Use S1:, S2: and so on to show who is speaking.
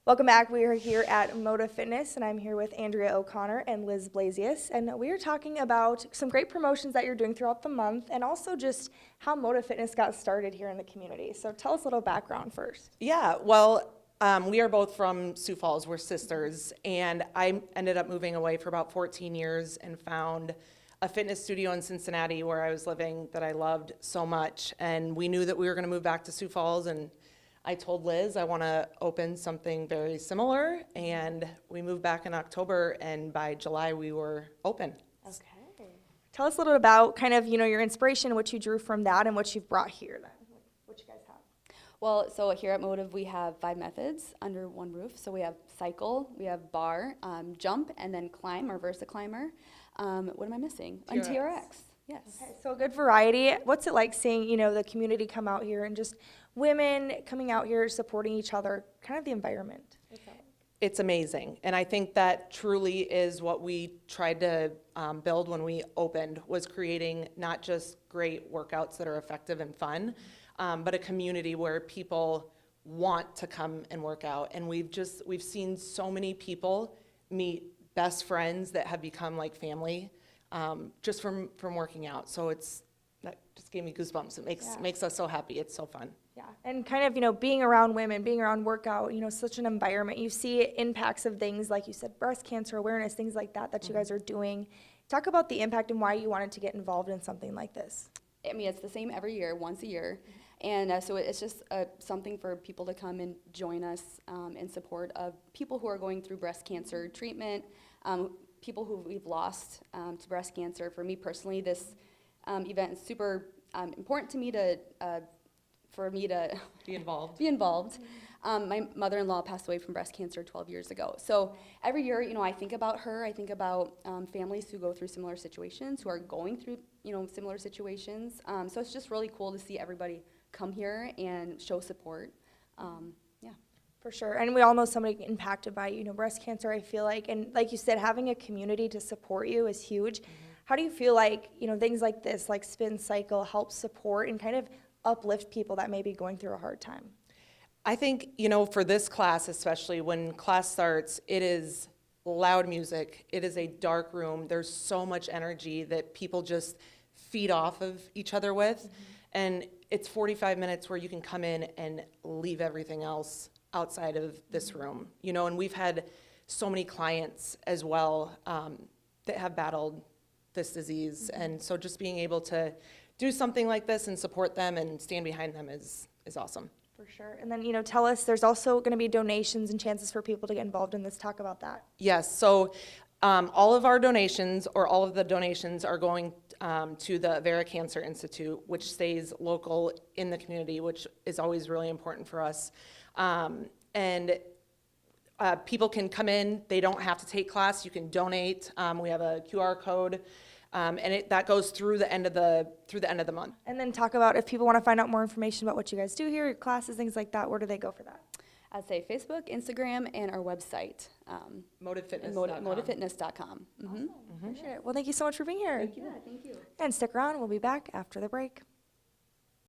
S1: Welcome back. We are here at Mōtiv Fitness, and I'm here with Andrea O'Connor and Liz Blasius, and we are talking about some great promotions that you're doing throughout the month, and also just how Mōtiv Fitness got started here in the community. So tell us a little background first.
S2: Yeah, well, we are both from Sioux Falls. We're sisters, and I ended up moving away for about 14 years and found a fitness studio in Cincinnati where I was living that I loved so much, and we knew that we were going to move back to Sioux Falls, and I told Liz I want to open something very similar, and we moved back in October, and by July we were open.
S1: Okay. Tell us a little about kind of, your inspiration, what you drew from that, and what you've brought here then. What you guys have.
S3: Well, so here at Mōtiv we have 5 methods under one roof. So we have cycle, we have bar, jump, and then climb or Versa climber. What am I missing?
S2: TRX.
S3: And TRX. Yes.
S1: Okay, so a good variety. What's it like seeing, the community come out here and just women coming out here supporting each other, kind of the environment?
S2: It's amazing, and I think that truly is what we tried to build when we opened, was creating not just great workouts that are effective and fun, but a community where people want to come and work out. And we've seen so many people meet best friends that have become like family just from working out. So that just gave me goosebumps. It makes us so happy. It's so fun.
S1: Yeah, and kind of, being around women, being around workout, such an environment. You see impacts of things, like you said, breast cancer awareness, things like that you guys are doing. Talk about the impact and why you wanted to get involved in something like this.
S3: I mean, it's the same every year, once a year. And so it's just something for people to come and join us in support of people who are going through breast cancer treatment, people who we've lost to breast cancer. For me personally, this event is super important to me for me to
S2: Be involved.
S3: My mother-in-law passed away from breast cancer 12 years ago. So every year, I think about her. I think about families who go through similar situations, who are going through, similar situations. So it's just really cool to see everybody come here and show support.
S1: For sure, and we all know somebody impacted by, breast cancer, I feel like. And like you said, having a community to support you is huge. Mm-hmm. How do you feel like, things like this, like Spin Cycle, help support and kind of uplift people that may be going through a hard time?
S2: I think, for this class, especially when class starts, it is loud music. It is a dark room. There's so much energy that people just feed off of each other with. Mm-hmm. And it's 45 minutes where you can come in and leave everything else outside of this room. And we've had so many clients as well that have battled this disease. Mm-hmm. And so just being able to do something like this and support them and stand behind them is awesome.
S1: For sure. And then, tell us, there's also going to be donations and chances for people to get involved in this. Talk about that.
S2: Yes. So all of the donations are going to the Vera Cancer Institute, which stays local in the community, which is always really important for us. And people can come in. They don't have to take class. You can donate. We have a QR code. And that goes through the end of the month.
S1: And then talk about, if people want to find out more information about what you guys do here, your classes, things like that, where do they go for that?
S3: I'd say Facebook, Instagram, and our website.
S2: MōtivFitness.com.
S3: MōtivFitness.com.
S1: Awesome. Appreciate it. Well, thank you so much for being here.
S3: Thank you. Yeah, thank you.
S1: And stick around. We'll be back after the break.